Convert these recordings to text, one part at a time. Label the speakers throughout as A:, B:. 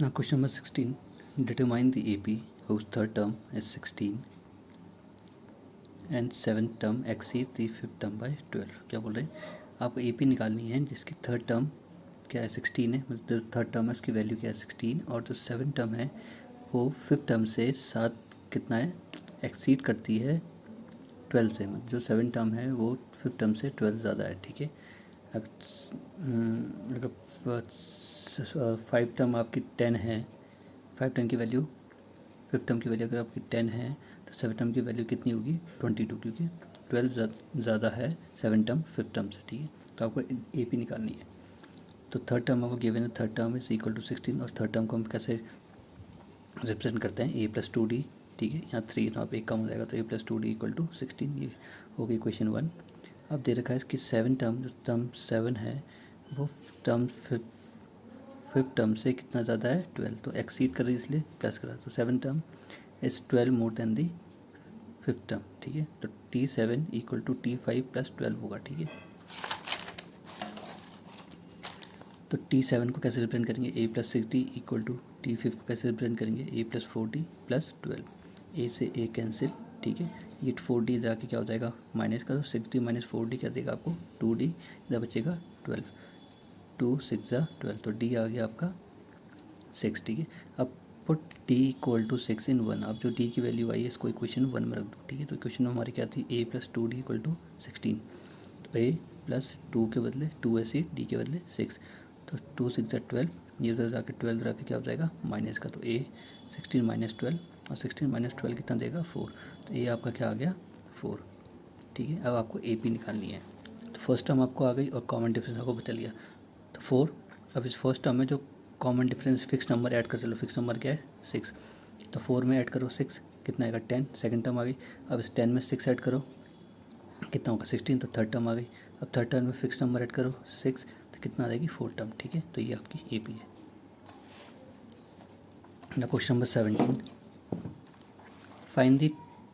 A: Now question number 16. Determine the AP whose third term is 16 and seventh term exceeds the fifth term by 12. क्या बोल रहे हैं, आपको AP निकालनी है जिसकी थर्ड टर्म क्या है 16 है, मतलब थर्ड टर्म है उसकी वैल्यू क्या है 16, और जो सेवन टर्म है वो फिफ्थ टर्म से 7 कितना है एक्सीड करती है 12 से, मतलब जो सेवन टर्म है वो फिफ्थ टर्म से 12 ज़्यादा है। ठीक है, अगर फाइव टर्म आपकी 10 है, फाइव टर्म की वैल्यू फिफ्थ टर्म की वैल्यू अगर आपकी 10 है तो सेवन टर्म की वैल्यू कितनी होगी 22, क्योंकि 12 ज़्यादा है सेवन टर्म फिफ्थ टर्म से। ठीक है, तो आपको AP निकालनी है। तो थर्ड टर्म आपको गिवन है, third term is equal to 16, और थर्ड टर्म को हम कैसे रिप्रेजेंट करते हैं A+2D। ठीक है, यहाँ 3 यहाँ पे एक कम हो जाएगा तो A+2D इक्वल टू 16, ये हो गई क्वेश्चन 1। अब दे रखा है कि सेवन टर्म, जो टर्म 7 है वो टर्म फिफ्थ टर्म से कितना ज़्यादा है 12, तो एक्सीड कर रही है इसलिए प्लस करा, तो seven term is 12 more than the fifth term. ठीक है, तो T7 इक्वल टू T5 + 12 होगा। ठीक है, तो T7 को कैसे रिप्रेजेंट करेंगे A+6D इक्वल टू T5 को कैसे रिप्रेजेंट करेंगे A+4D + 12, A से A कैंसिल। ठीक है, ये 4D जाके क्या हो जाएगा माइनस का, तो 6D - 4D क्या देगा आपको 2D, इधर बचेगा 12, 2 6 12, तो D आ गया आपका 6। ठीक है, अब पुट D इक्वल टू 6 इन 1, अब जो D की वैल्यू आई है इसको इक्वेशन 1 में रख दो। ठीक है, तो इक्वेशन हमारी क्या थी A+2D इक्वल टू 16, तो A+2 के बदले 2 ऐसे D के बदले 6, तो 2 6 12, ये उधर जाके 12 रख के क्या हो जाएगा माइनस का, तो A 16 - 12, और 16 - 12 कितना देगा 4, तो A आपका क्या आ गया 4। ठीक है, अब आपको AP निकालनी है। तो फर्स्ट टर्म आपको आ गई और कॉमन डिफरेंस आपको बचा लिया, तो 4। अब इस फर्स्ट टर्म में जो common difference fix number add कर चलो, फिक्स नंबर क्या है 6, तो 4 में ऐड करो 6 कितना आएगा 10, सेकंड टर्म आ गई। अब इस 10 में 6 ऐड करो कितना होगा 16, तो थर्ड टर्म आ गई। अब थर्ड टर्म में फिक्स नंबर ऐड करो 6, तो कितना आ जाएगी 4 टर्म। ठीक है, तो ये आपकी AP है। ना question number 17, find the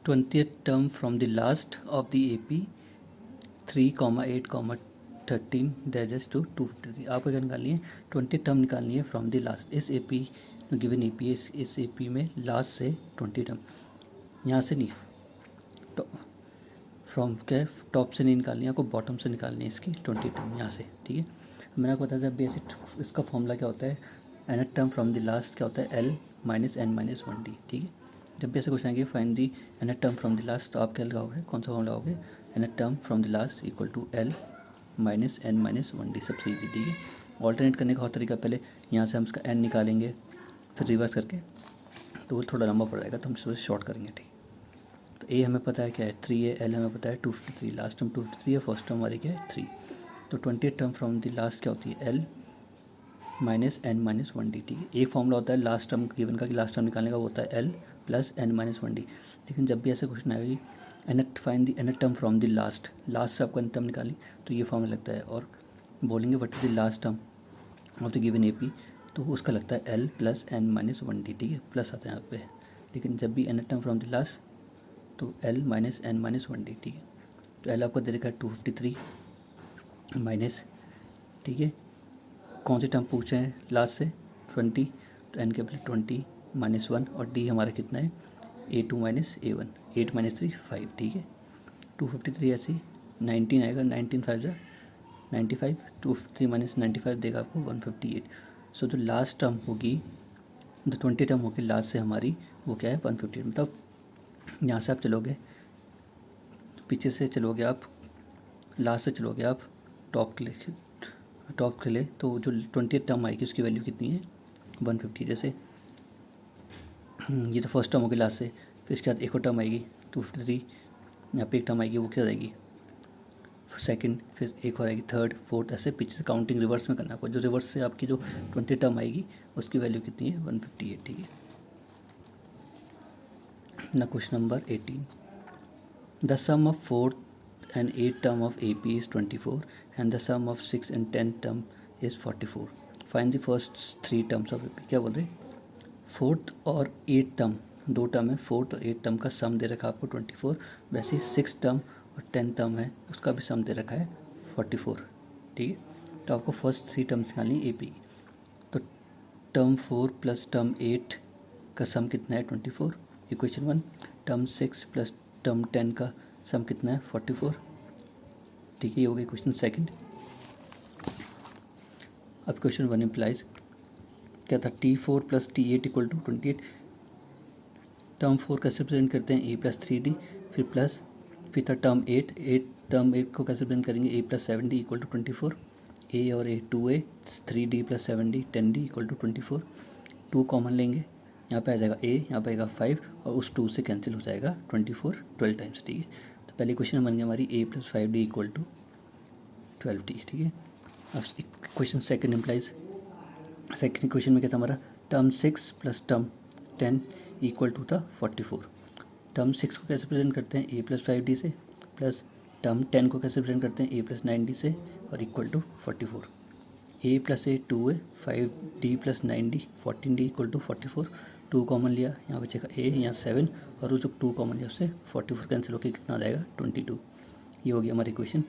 A: 20th term from the last of the AP 3, 8, 13 dashes to 253। आपको क्या निकालनी है 20 टर्म निकालनी है फ्रॉम द लास्ट, इस AP गिवन AP इस AP में लास्ट से 20 टर्म, यहाँ से नहीं फ्रॉम क्या टॉप से नहीं निकालनी है, आपको बॉटम से निकालनी है इसकी 20 टर्म यहाँ से। ठीक है, मैंने आपको बताया बेसिक इसका फॉर्मूला क्या होता है, nth term from the last क्या होता है L - n - 1D। ठीक है, जब भी ऐसे क्वेश्चन आएंगे find the nth term from the last, तो आप क्या लगाओगे, कौन सा फॉर्मूला लगाओगे, nth term from the last equal to L - n - 1D, सबसे ईजी। ठीक है, ऑल्टरनेट करने का और तरीका, पहले यहाँ से हम इसका n निकालेंगे फिर रिवर्स करके, तो वो थोड़ा लंबा पड़ जाएगा, तो हम इसको शॉर्ट करेंगे। ठीक, तो A हमें पता है क्या है 3 है, L हमें पता है 253, लास्ट टर्म 253 है, फर्स्ट टर्म हमारी क्या है 3, तो 20th term from the last क्या होती है L - n - 1D। ठीक है, एक फॉर्मूला होता है लास्ट टर्म गिवन का कि लास्ट टर्म निकालने का, वो होता है L + n - 1D, लेकिन जब भी ऐसा क्वेश्चन आएगा कि nth find the nth term from the last, last से आपको nth टर्म निकाली, तो ये फॉर्मूला लगता है, और बोलेंगे what is the last term of the given AP, तो उसका लगता है L + n - 1D। ठीक है, प्लस आता है यहाँ पे, लेकिन जब भी nth term from the last तो L - n - 1D। ठीक है, तो L आपको दे रखा है 253 माइनस, ठीक है, कौन सी टर्म पूछे हैं लास्ट से 20, तो n के बदले 20 - 1, और D हमारा कितना है A2 - A1, 8 - 3 5। ठीक है, 253 ऐसे 19 आएगा, 19 5 जा 95, 253 - 95 देगा आपको 158। सो जो लास्ट टर्म होगी, जो 20 टर्म होगी लास्ट से हमारी, वो क्या है 158, मतलब यहाँ से आप चलोगे, पीछे से चलोगे आप, लास्ट से चलोगे आप टॉप के लिए, तो जो 20th टर्म आएगी उसकी वैल्यू कितनी है 150। जैसे ये तो फर्स्ट टर्म होगी लास्ट से, फिर इसके बाद एक और टर्म आएगी 253, यहाँ पे एक टर्म आएगी वो क्या रहेगी सेकंड, फिर एक और आएगी थर्ड, फोर्थ, ऐसे पीछे से काउंटिंग रिवर्स में करना आपको, जो रिवर्स से आपकी जो 20 टर्म आएगी उसकी वैल्यू कितनी है 158। ठीक है ना, question number 18, the sum of 4th and 8th term of AP is 24 and the sum of 6 and 10th term is 44. Find the first 3 terms of AP। क्या बोल रहे हैं, फोर्थ और 8th टर्म, दो टर्म है, फोर्थ और 8th term का सम दे रखा है आपको 24, वैसे ही 6th टर्म और 10th टर्म है उसका भी सम दे रखा है 44। ठीक है, तो आपको फर्स्ट 3 टर्म्स निकालनी AP, तो टर्म 4 प्लस टर्म 8 का सम कितना है 24, इक्वेशन 1। टर्म 6 प्लस टर्म 10 का सम कितना है 44, ठीक है, ये हो गया क्वेश्चन सेकंड। अब क्वेश्चन 1 इम्प्लाइज क्या था, T4 plus T8 equal to 28। Term 4 कैसे रिप्रेजेंट करते हैं, a प्लस 3d, फिर था टर्म 8 को कैसे रिप्रेजेंट करेंगे, a plus 7d equal to 24। a और a 2a, 3d plus 7d 10d equal to 24। 2 common लेंगे, यहाँ पे आ जाएगा a, यहाँ पे आएगा 5 और उस 2 से कैंसिल हो जाएगा 24 12 टाइम्स, ठीक है। तो पहले क्वेश्चन बन गया हमारी a plus 5d equal to 12d, ठीक है। अब question second implies, second question में क्या था हमारा, term 6 plus term 10 equal to था 44। टर्म 6 को कैसे प्रेजेंट करते हैं, a प्लस 5d से, प्लस टर्म 10 को कैसे प्रेजेंट करते हैं, a प्लस 9d से और equal to 44। a plus a 2a, 5d plus 9d 14d equal to 44। 2 common लिया, यहाँ बचेगा a, यहाँ 7 और वो जो 2 कॉमन लिया उससे 44 कैंसिल होकर कितना आ जाएगा 22। ये हो गया हमारी इक्वेशन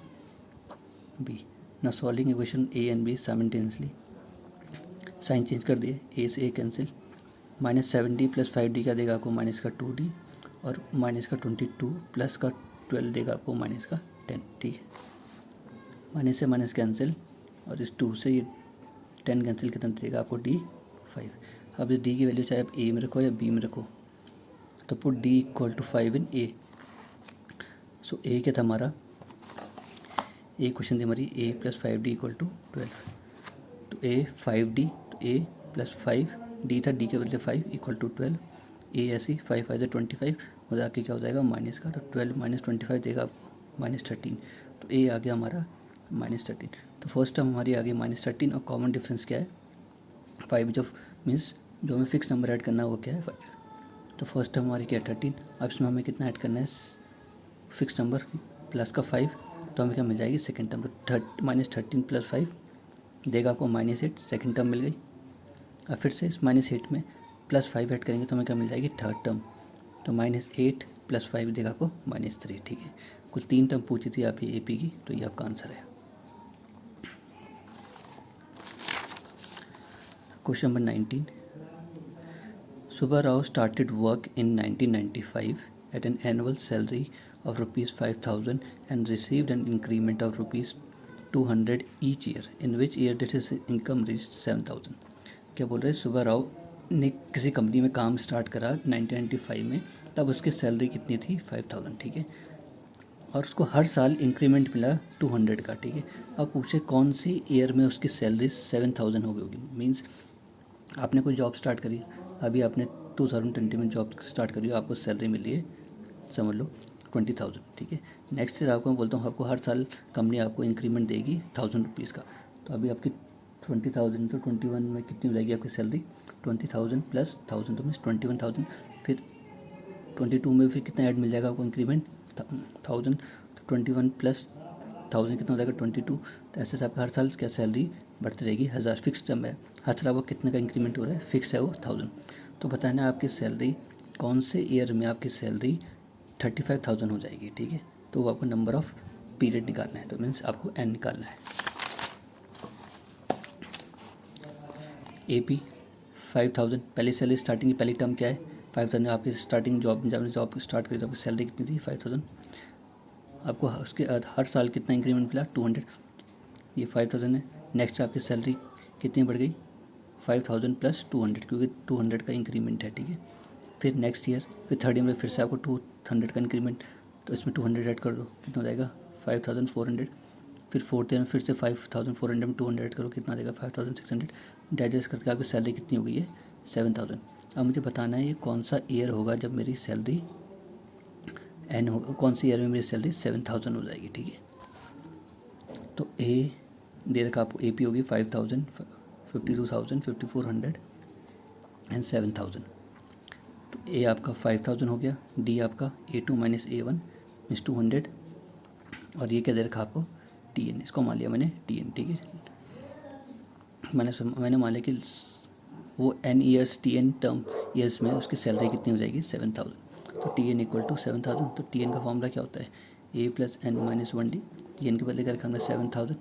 A: बी। ना solving equation a and b simultaneously, sign change कर दिए, a से a cancel, -7d plus 5d का देगा आपको माइनस का 2d और माइनस का 22 प्लस का 12 देगा आपको माइनस का 10, ठीक है। माइनस से माइनस कैंसिल और इस 2 से ये 10 कैंसिल कितना देगा आपको d5। अब इस d की वैल्यू चाहे आप a में रखो या b में रखो, तो put d equal to 5 in a। So a क्या था हमारा, a क्वेश्चन थी हमारी a plus 5d equal to 12। तो a 5d, तो a प्लस 5d था, d के बदले 5 इक्वल टू 12। a ऐसी 5 5 से 25 हो जाके क्या हो जाएगा माइनस का, तो 12 माइनस 25 देगा आपको -13। तो a आ गया हमारा -13। तो फर्स्ट टर्म हमारी आ गई -13 और कॉमन डिफरेंस क्या है 5, जो मीन्स जो हमें फिक्स नंबर ऐड करना है वो क्या है 5। तो फर्स्ट टर्म हमारी क्या है 13। अब इसमें हमें कितना ऐड करना है फिक्स नंबर प्लस का 5, तो हमें क्या मिल जाएगी सेकेंड टर्म। तो -13 प्लस 5 देगा आपको -8, सेकेंड टर्म मिल गई। अब फिर से इस -8 में प्लस 5 ऐड करेंगे तो हमें क्या मिल जाएगी थर्ड टर्म। तो -8 प्लस 5 देगा आपको -3, ठीक है। कुल 3 टर्म पूछी थी आप ये AP की, तो ये आपका आंसर है। Question number 19, Subbarao started work in 1995 at an annual salary of ₹5,000 and received an increment of ₹200 each year. In which year did his income reach 7,000? क्या बोल रहे हैं, सुब्बाराव ने किसी कंपनी में काम स्टार्ट करा 1995 में, तब उसकी सैलरी कितनी थी 5,000, ठीक है। और उसको हर साल इंक्रीमेंट मिला 200 का, ठीक है। अब पूछे कौन सी ईयर में उसकी सैलरी 7,000 हो गई होगी। मीन्स आपने कोई जॉब स्टार्ट करी, अभी आपने 2020 में जॉब स्टार्ट करी, आपको सैलरी मिली है समझ लो 20,000, ठीक है। नेक्स्ट ईयर आपको मैं बोलता हूँ आपको हर साल कंपनी आपको इंक्रीमेंट देगी 1,000 रुपीज़ का। तो अभी आपकी 20,000 तो 21 में कितनी हो जाएगी आपकी सैलरी 20,000 प्लस 1,000 तो मीन्स 21,000। फिर 22 में फिर कितना ऐड मिल जाएगा आपको इंक्रीमेंट 1,000, तो 21 प्लस 1,000 कितना हो जाएगा 22। तो ऐसे से आपका हर साल क्या सैलरी बढ़ती रहेगी 1,000। फिक्स टर्म है, हर साल आपको कितने का इंक्रीमेंट हो रहा है, फिक्स है वो 1,000। तो बताना आपकी सैलरी कौन से ईयर में आपकी सैलरी 35,000 हो जाएगी, ठीक है। तो वो आपको नंबर ऑफ पीरियड निकालना है, तो मीन्स आपको n निकालना है। AP 5,000 पहली सैलरी स्टार्टिंग की पहली टर्म क्या है 5,000। आपकी स्टार्टिंग जॉब जब आपने जॉब स्टार्ट करी तो आपकी सैलरी कितनी थी 5,000। आपको उसके हर साल कितना इंक्रीमेंट मिला 200, ये 5,000 है। नेक्स्ट आपकी सैलरी कितनी बढ़ गई 5,000 प्लस 200, क्योंकि 200 का इंक्रीमेंट है, ठीक है। फिर नेक्स्ट ईयर फिर थर्ड ईयर में फिर से आपको 200 का इंक्रीमेंट, तो इसमें 200 ऐड कर दो कितना हो जाएगा 5,400। फिर फोर्थ ईयर में फिर से 5,400 में 200 ऐड करो कितना देगा 5,600। डाइजेस्ट करके आपकी सैलरी कितनी हो गई है 7,000। अब मुझे बताना है ये कौन सा ईयर होगा जब मेरी सैलरी n होगा, कौन सी ईयर में मेरी सैलरी 7,000 हो जाएगी, ठीक है। तो ए दे रखा आपको AP होगी 5,000, 52,000, 5,400 एंड 7,000। तो A आपका 5,000 हो गया, D आपका A2 माइनस A1 मीन्स 200 और ये क्या दे रखा आपको TN, इसको मान लिया मैंने TN, ठीक है। मैंने मान लिया कि वो n years TN term years में उसकी सैलरी कितनी हो जाएगी 7,000। तो TN इक्वल टू 7,000। तो TN का फॉर्मूला क्या होता है A plus n minus 1D। TN के बदले क्या रखा हमने 7,000।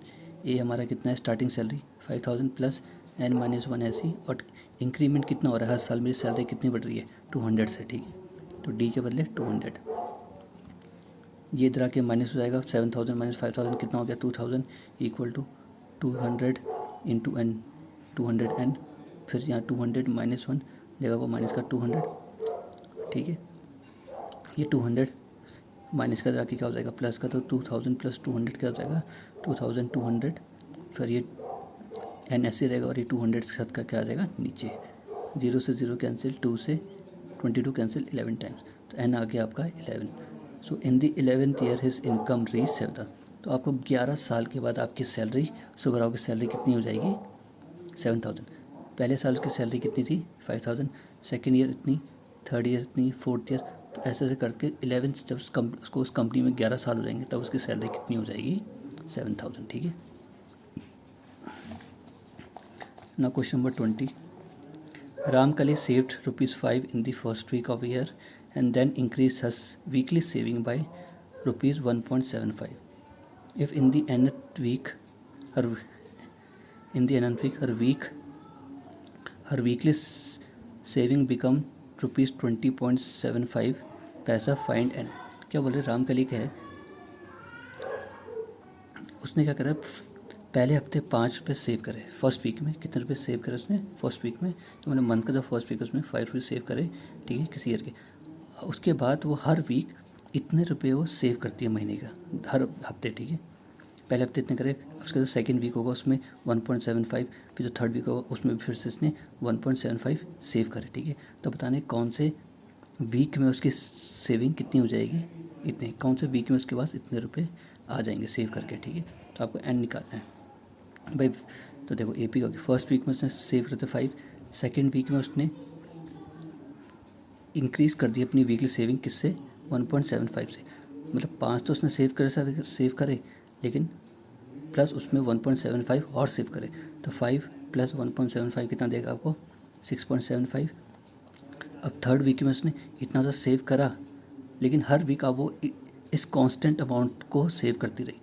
A: A हमारा कितना है starting salary 5,000 plus n minus 1 ऐसी, और इंक्रीमेंट कितना हो रहा है हर साल, मेरी सैलरी कितनी बढ़ रही है 200 से, ठीक है। तो डी के बदले 200, ये इधर आके माइनस हो जाएगा, 7000 माइनस 5000 कितना हो गया 2000 equal to 200 into N, 200n, फिर यहाँ 200 माइनस 1 देगा वो माइनस का 200, ठीक है। ये 200 माइनस का जाके क्या हो जाएगा प्लस का, तो 2000 प्लस 200 क्या हो जाएगा 2200, फिर ये एन ऐसे रहेगा और ये 200 के साथ का क्या आ जाएगा नीचे, 0 से 0 कैंसिल, 2 से 22 कैंसिल 11 टाइम्स, तो एन आ गया आपका 11। So in the 11th year his income reach 7,000। तो आपको 11 साल के बाद आपकी सैलरी, सुबह की सैलरी कितनी हो जाएगी 7,000। पहले साल की सैलरी कितनी थी 5,000, सेकेंड ईयर इतनी, थर्ड ईयर इतनी, फोर्थ ईयर, तो ऐसे ऐसे करके 11 जब उसको उस कंपनी में 11 साल हो जाएंगे तब उसकी सैलरी कितनी हो जाएगी 7,000, ठीक है। Now question number 20. Ramkali saved ₹5 in the first week of the year and then increased his weekly saving by ₹1.75. If in the nth week, her weekly saving become ₹20.75, पैसा फाइंड एन। क्या बोल रहे रामकली का है, उसने क्या करा पहले हफ्ते 5 रुपये सेव करे, फर्स्ट वीक में कितने रुपये सेव करे उसने फर्स्ट वीक में, तो मैंने मंथ का जो फर्स्ट वीक उसमें 5 रुपये सेव करे, ठीक है, किसी ईयर के। उसके बाद वो हर वीक इतने रुपये वो सेव करती है महीने का, हर हफ्ते, ठीक है। पहले हफ्ते इतने करे, उसका जो सेकेंड वीक होगा उसमें 1.75, फिर जो थर्ड वीक होगा उसमें फिर से इसने 1.75 सेव करे, ठीक है। तो बताने कौन से वीक में उसकी सेविंग कितनी हो जाएगी, इतने, कौन से वीक में उसके पास इतने रुपये आ जाएंगे सेव करके, ठीक है। तो आपको एंड निकालना है भाई। तो देखो ए पी होगी, फर्स्ट वीक में उसने सेव करते 5, सेकेंड वीक में उसने इंक्रीज़ कर दी अपनी वीकली सेविंग किससे 1.75 से, मतलब 5 तो उसने सेव करे लेकिन प्लस उसमें 1.75 और सेव करे, तो 5 प्लस 1.75 कितना देगा आपको 6.75। अब थर्ड वीक में उसने इतना सा सेव करा लेकिन हर वीक अब वो इस कांस्टेंट अमाउंट को सेव करती रही,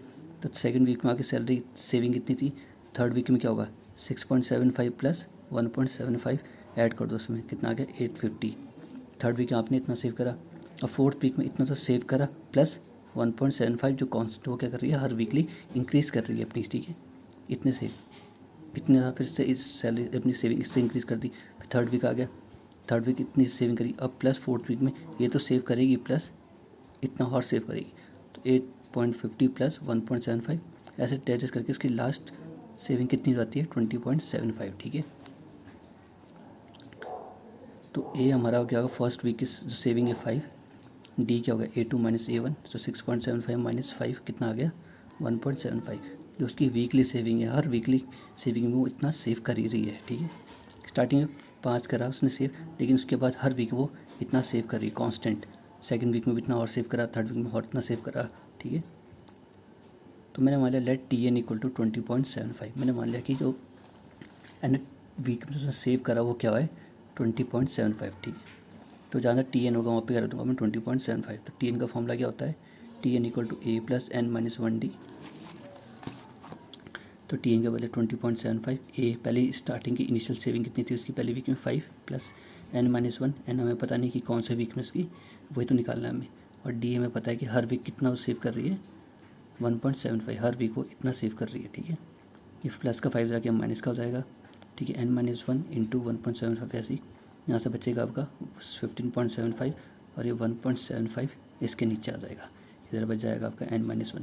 A: तो सेकंड वीक में आके सैलरी सेविंग कितनी थी, थर्ड वीक में क्या होगा 6.75 प्लस 1.75 ऐड कर दो, उसमें कितना आ गया 850। थर्ड वीक में आपने इतना सेव करा, और फोर्थ वीक में इतना तो सेव करा प्लस 1.75 जो कॉन्स्टेंट वो क्या कर रही है हर वीकली इंक्रीज़ कर रही है अपनी, ठीक है। इतने से इतने फिर से इस सैलरी अपनी सेविंग इससे इंक्रीज़ कर दी, फिर थर्ड वीक आ गया, थर्ड वीक इतनी सेविंग करी, अब प्लस फोर्थ वीक में ये तो सेव करेगी प्लस इतना और सेव करेगी, तो 8.50 प्लस 1.75 ऐसे एडजस्ट करके उसकी लास्ट सेविंग कितनी हो जाती है 20.75, ठीक है। तो ए हमारा क्या होगा फर्स्ट वीक की जो सेविंग है 5, डी क्या होगा A2 माइनस A1, तो 6.75 माइनस 5 कितना आ गया 1.75, जो उसकी वीकली सेविंग है, हर वीकली सेविंग में वो इतना सेव कर ही रही है, ठीक है। स्टार्टिंग में 5 करा उसने सेव, लेकिन उसके बाद हर वीक वो इतना सेव कर रही है कॉन्स्टेंट, सेकेंड वीक में भी इतना और सेव करा, थर्ड वीक में और इतना सेव करा, ठीक है। तो मैंने मान लिया लेट TN इक्वल टू 20.75, मैंने मान लिया कि जो एन वीक में उसने सेव करा वो क्या है 20.75, ठीक है। तो जहाँ तक TN होगा वहाँ पे कर दूँगा मैं 20.75। तो TN का फॉर्मूला क्या होता है TN equal to A plus N minus 1D। तो TN के बदले 20.75, A पहले स्टार्टिंग की इनिशियल सेविंग कितनी थी उसकी पहले वीक में 5 प्लस N माइनस 1, N हमें पता नहीं कि कौन से वीक में उसकी, वही तो निकालना है हमें, और D हमें पता है कि हर वीक कितना वो सेव कर रही है 1.75, हर वीक वो इतना सेव कर रही है, ठीक है। इफ प्लस का 5 जाके माइनस का हो जाएगा, ठीक है, N माइनस 1 इंटू 1.75 ऐसी, यहाँ से बचेगा आपका 15.75 और ये 1.75 इसके नीचे आ जाएगा, इधर बच जाएगा आपका N माइनस 1,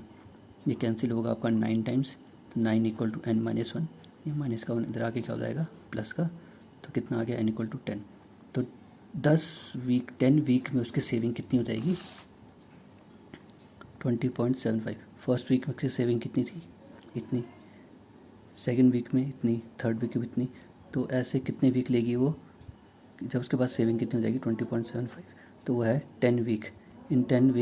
A: ये कैंसिल होगा आपका 9 टाइम्स, तो 9 इक्वल टू N माइनस 1, ये माइनस का 1 इधर आके क्या हो जाएगा प्लस का, तो कितना आ गया N इक्वल टू 10। तो 10 वीक में उसकी सेविंग कितनी हो जाएगी 20.75। फर्स्ट वीक में उसकी सेविंग कितनी थी इतनी, सेकेंड वीक में इतनी, थर्ड वीक में इतनी, तो ऐसे कितने वीक लेगी वो, जब उसके पास सेविंग कितनी हो जाएगी 20.75, तो वो है 10 वीक। इन 10 वीक